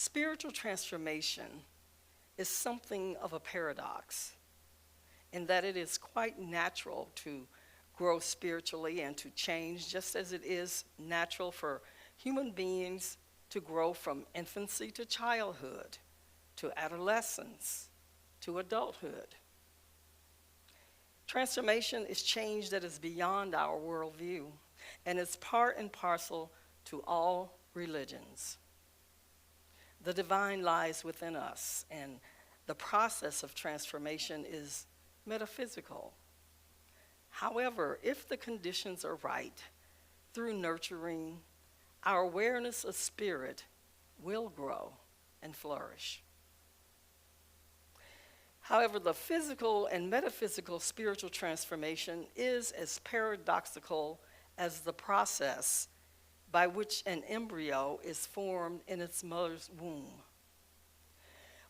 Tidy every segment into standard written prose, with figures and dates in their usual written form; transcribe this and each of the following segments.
Spiritual transformation is something of a paradox in that it is quite natural to grow spiritually and to change, just as it is natural for human beings to grow from infancy to childhood, to adolescence, to adulthood. Transformation is change that is beyond our worldview and is part and parcel to all religions. The divine lies within us, and the process of transformation is metaphysical. However, if the conditions are right, through nurturing, our awareness of spirit will grow and flourish. However, the physical and metaphysical spiritual transformation is as paradoxical as the process by which an embryo is formed in its mother's womb.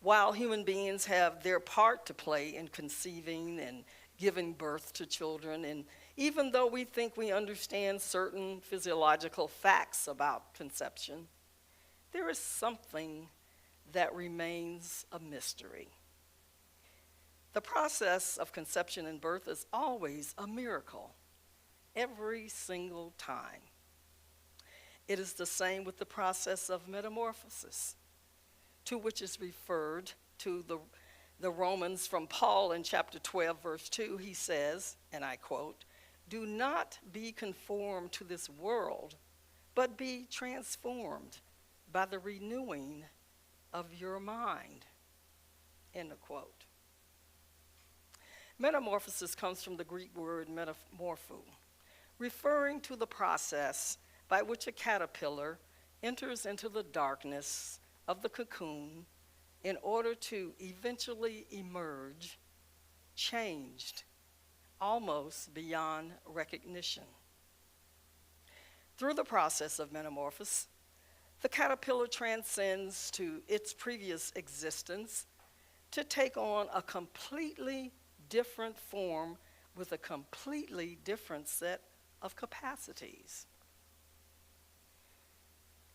While human beings have their part to play in conceiving and giving birth to children, and even though we think we understand certain physiological facts about conception, there is something that remains a mystery. The process of conception and birth is always a miracle, every single time. It is the same with the process of metamorphosis, to which is referred to the Romans from Paul in chapter 12, verse 2. He says, and I quote, "Do not be conformed to this world, but be transformed by the renewing of your mind." End of quote. Metamorphosis comes from the Greek word metamorpho, referring to the process by which a caterpillar enters into the darkness of the cocoon in order to eventually emerge changed, almost beyond recognition. Through the process of metamorphosis, the caterpillar transcends to its previous existence to take on a completely different form with a completely different set of capacities.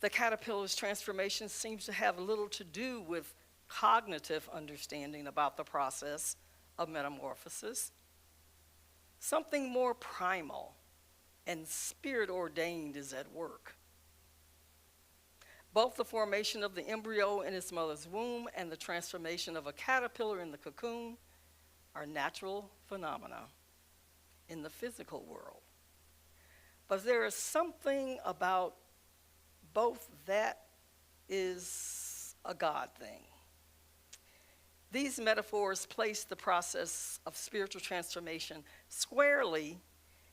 The caterpillar's transformation seems to have little to do with cognitive understanding about the process of metamorphosis. Something more primal and spirit-ordained is at work. Both the formation of the embryo in its mother's womb and the transformation of a caterpillar in the cocoon are natural phenomena in the physical world. But there is something about both that is a God thing. These metaphors place the process of spiritual transformation squarely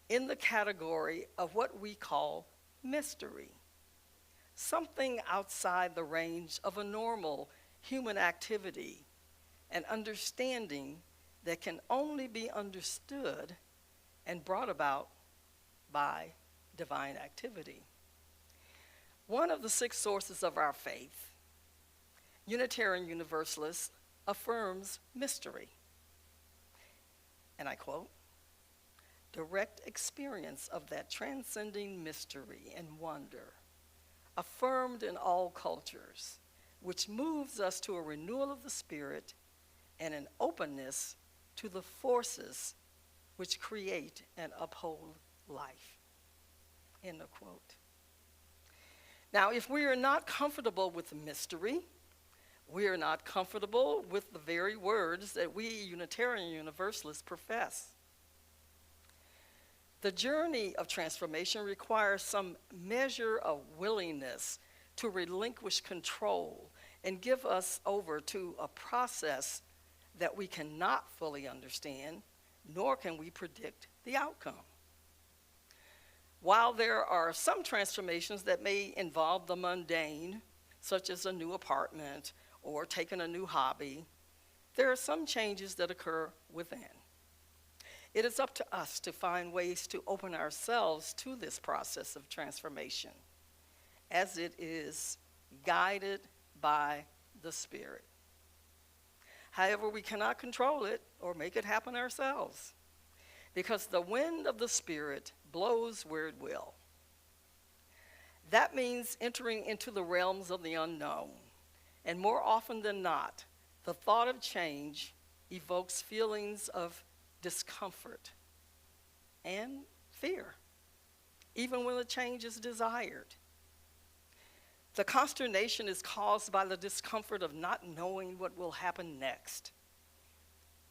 in the category of what we call mystery, something outside the range of a normal human activity and understanding that can only be understood and brought about by divine activity. One of the 6 sources of our faith, Unitarian Universalists, affirms mystery. And I quote, "Direct experience of that transcending mystery and wonder, affirmed in all cultures, which moves us to a renewal of the spirit and an openness to the forces which create and uphold life." End of quote. Now, if we are not comfortable with the mystery, we are not comfortable with the very words that we Unitarian Universalists profess. The journey of transformation requires some measure of willingness to relinquish control and give us over to a process that we cannot fully understand, nor can we predict the outcome. While there are some transformations that may involve the mundane, such as a new apartment or taking a new hobby, there are some changes that occur within. It is up to us to find ways to open ourselves to this process of transformation, as it is guided by the Spirit. However, we cannot control it or make it happen ourselves, because the wind of the Spirit blows where it will. That means entering into the realms of the unknown And more often than not, the thought of change evokes feelings of discomfort and fear, even when the change is desired. The consternation is caused by the discomfort of not knowing what will happen next,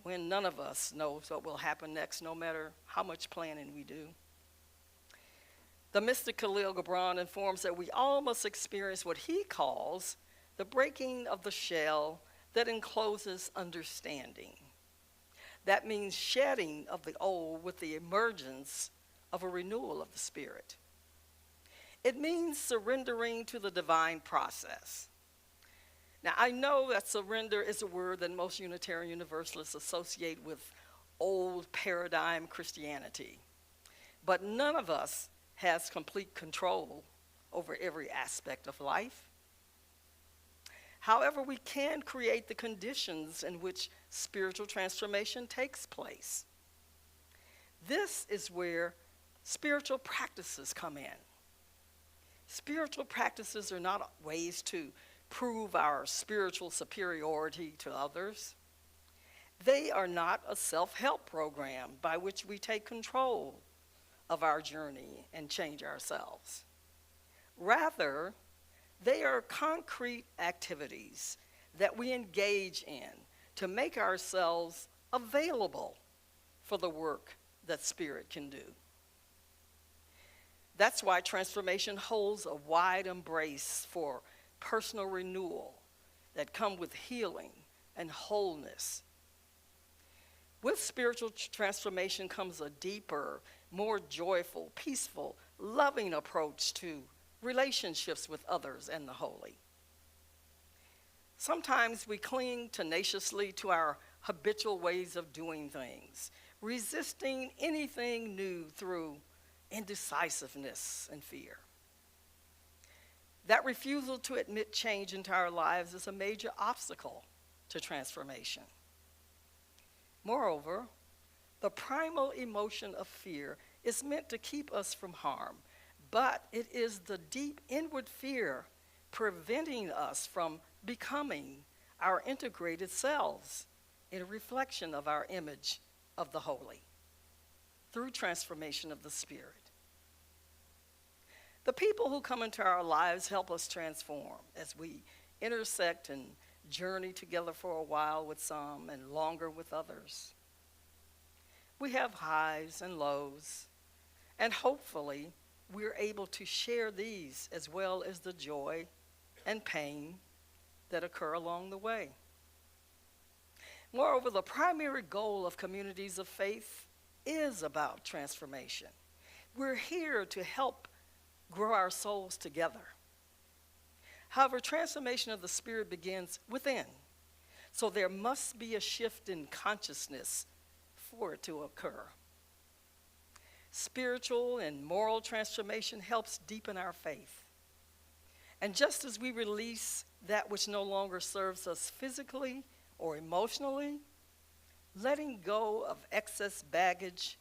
when none of us knows what will happen next, no matter how much planning we do. The mystic Khalil Gibran informs that we all must experience what he calls the breaking of the shell that encloses understanding. That means shedding of the old with the emergence of a renewal of the spirit. It means surrendering to the divine process. Now, I know that surrender is a word that most Unitarian Universalists associate with old paradigm Christianity, but none of us has complete control over every aspect of life. However, we can create the conditions in which spiritual transformation takes place. This is where spiritual practices come in. Spiritual practices are not ways to prove our spiritual superiority to others. They are not a self-help program by which we take control of our journey and change ourselves. Rather, they are concrete activities that we engage in to make ourselves available for the work that Spirit can do. That's why transformation holds a wide embrace for personal renewal that come with healing and wholeness. With spiritual transformation comes a deeper, more joyful, peaceful, loving approach to relationships with others and the holy. Sometimes we cling tenaciously to our habitual ways of doing things, resisting anything new through indecisiveness and fear. That refusal to admit change into our lives is a major obstacle to transformation. Moreover, the primal emotion of fear is meant to keep us from harm, but it is the deep inward fear preventing us from becoming our integrated selves in a reflection of our image of the holy through transformation of the spirit. The people who come into our lives help us transform as we intersect and journey together for a while with some and longer with others. We have highs and lows, and hopefully we're able to share these as well as the joy and pain that occur along the way. Moreover, the primary goal of communities of faith is about transformation. We're here to help grow our souls together. However, transformation of the spirit begins within, so there must be a shift in consciousness for it to occur. Spiritual and moral transformation helps deepen our faith. And just as we release that which no longer serves us physically or emotionally, letting go of excess baggage,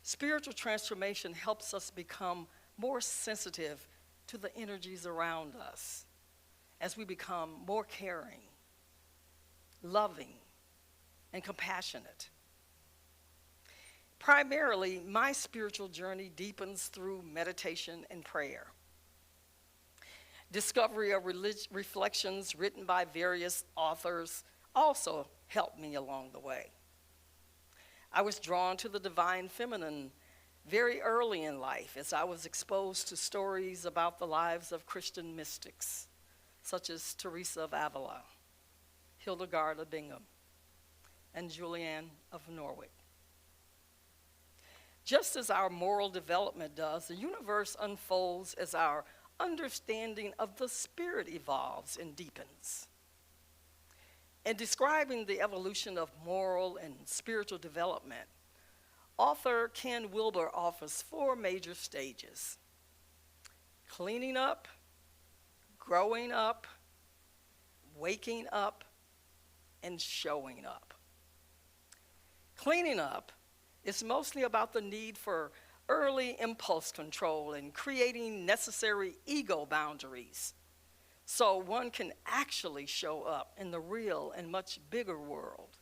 spiritual transformation helps us become more sensitive to the energies around us as we become more caring, loving, and compassionate. Primarily, my spiritual journey deepens through meditation and prayer. Discovery of reflections written by various authors also helped me along the way. I was drawn to the divine feminine very early in life as I was exposed to stories about the lives of Christian mystics, such as Teresa of Avila, Hildegard of Bingen, and Julian of Norwich. Just as our moral development does, the universe unfolds as our understanding of the spirit evolves and deepens. In describing the evolution of moral and spiritual development, author Ken Wilber offers 4 major stages: cleaning up, growing up, waking up, and showing up. Cleaning up is mostly about the need for early impulse control and creating necessary ego boundaries so one can actually show up in the real and much bigger world.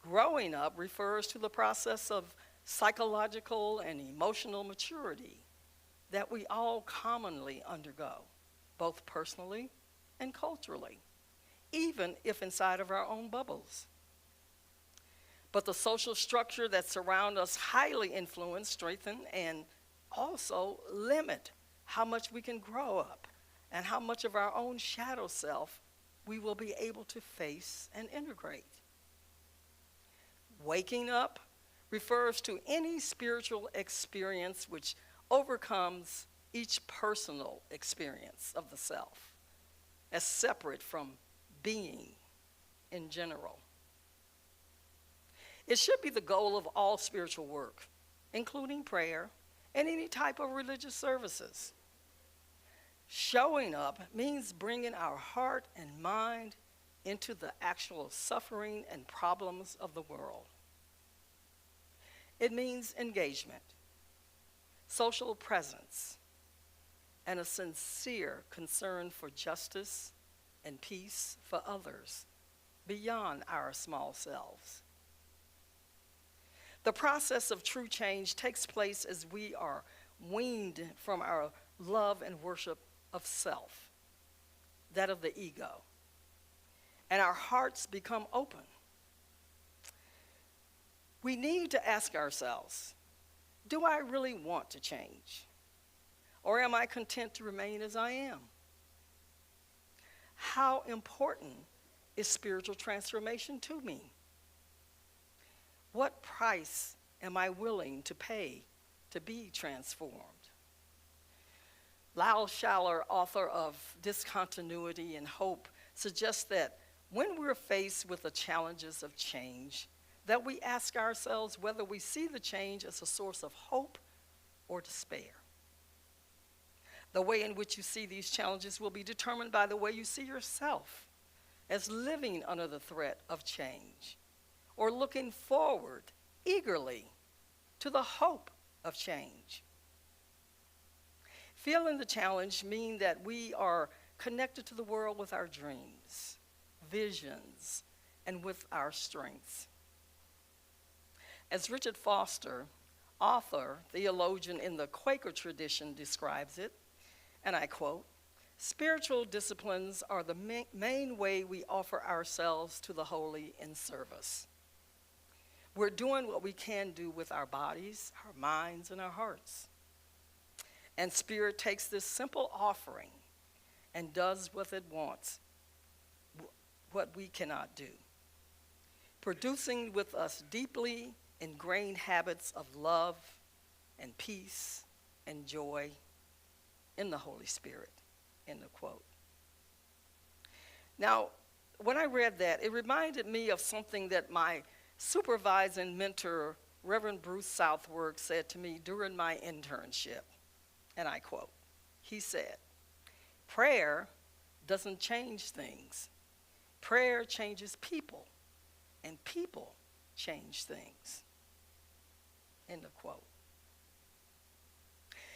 Growing up refers to the process of psychological and emotional maturity that we all commonly undergo, both personally and culturally, even if inside of our own bubbles. But the social structure that surrounds us highly influence, strengthen, and also limit how much we can grow up and how much of our own shadow self we will be able to face and integrate. Waking up refers to any spiritual experience which overcomes each personal experience of the self as separate from being in general. It should be the goal of all spiritual work, including prayer and any type of religious services. Showing up means bringing our heart and mind into the actual suffering and problems of the world. It means engagement, social presence, and a sincere concern for justice and peace for others beyond our small selves. The process of true change takes place as we are weaned from our love and worship of self, that of the ego, and our hearts become open. We need to ask ourselves, do I really want to change? Or am I content to remain as I am? How important is spiritual transformation to me? What price am I willing to pay to be transformed? Lyle Schaller, author of Discontinuity and Hope, suggests that when we're faced with the challenges of change, that we ask ourselves whether we see the change as a source of hope or despair. The way in which you see these challenges will be determined by the way you see yourself as living under the threat of change or looking forward eagerly to the hope of change. Feeling the challenge means that we are connected to the world with our dreams, visions, and with our strengths. As Richard Foster, author, theologian in the Quaker tradition, describes it, and I quote, "Spiritual disciplines are the main way we offer ourselves to the holy in service. We're doing what we can do with our bodies, our minds, and our hearts. And Spirit takes this simple offering and does what it wants, what we cannot do, producing with us deeply ingrained habits of love and peace and joy in the Holy Spirit," end of quote. Now, when I read that, it reminded me of something that my supervising mentor, Reverend Bruce Southworth, said to me during my internship, and I quote, he said, "Prayer doesn't change things. Prayer changes people, and people change things," end of quote.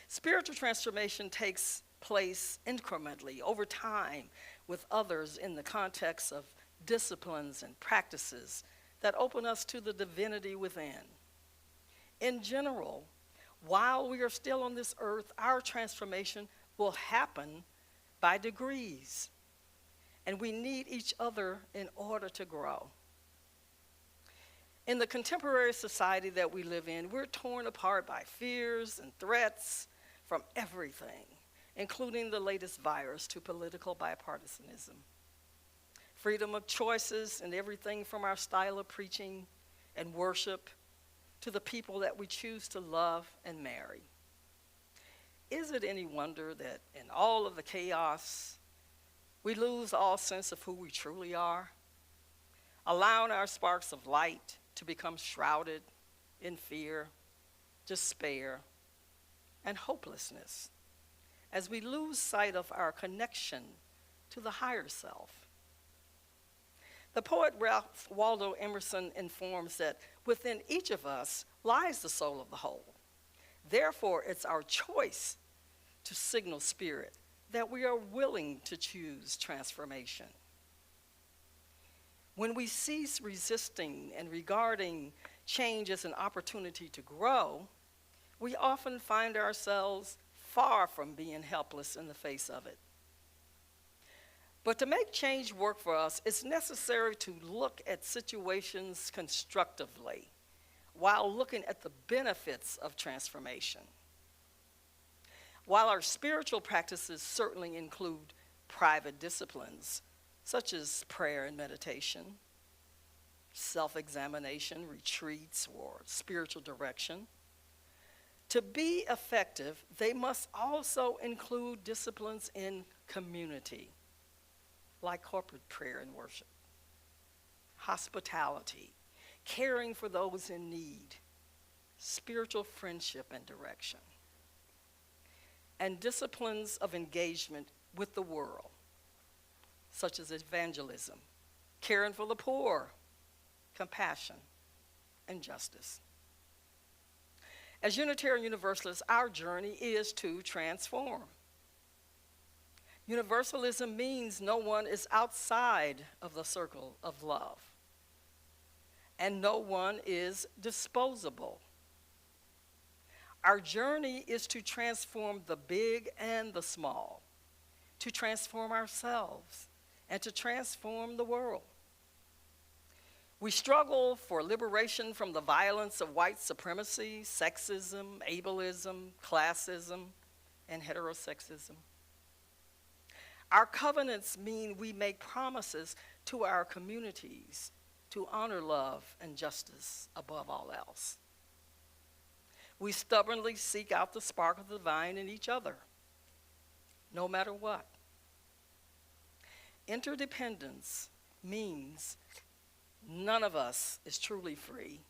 Spiritual transformation takes place incrementally over time with others in the context of disciplines and practices that open us to the divinity within. In general, while we are still on this earth, our transformation will happen by degrees, and we need each other in order to grow. In the contemporary society that we live in, we're torn apart by fears and threats from everything, including the latest virus, to political bipartisanism. Freedom of choices and everything from our style of preaching and worship to the people that we choose to love and marry. Is it any wonder that in all of the chaos, we lose all sense of who we truly are, allowing our sparks of light to become shrouded in fear, despair, and hopelessness as we lose sight of our connection to the higher self? The poet Ralph Waldo Emerson informs that within each of us lies the soul of the whole. Therefore, it's our choice to signal spirit that we are willing to choose transformation. When we cease resisting and regarding change as an opportunity to grow, we often find ourselves far from being helpless in the face of it. But to make change work for us, it's necessary to look at situations constructively while looking at the benefits of transformation. While our spiritual practices certainly include private disciplines, such as prayer and meditation, self-examination, retreats, or spiritual direction, to be effective, they must also include disciplines in community, like corporate prayer and worship, hospitality, caring for those in need, spiritual friendship and direction, and disciplines of engagement with the world, such as evangelism, caring for the poor, compassion, and justice. As Unitarian Universalists, our journey is to transform. Universalism means no one is outside of the circle of love, and no one is disposable. Our journey is to transform the big and the small, to transform ourselves, and to transform the world. We struggle for liberation from the violence of white supremacy, sexism, ableism, classism, and heterosexism. Our covenants mean we make promises to our communities to honor love and justice above all else. We stubbornly seek out the spark of the divine in each other, no matter what. Interdependence means none of us is truly free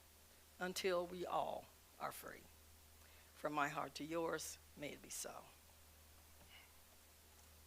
until we all are free. From my heart to yours, may it be so.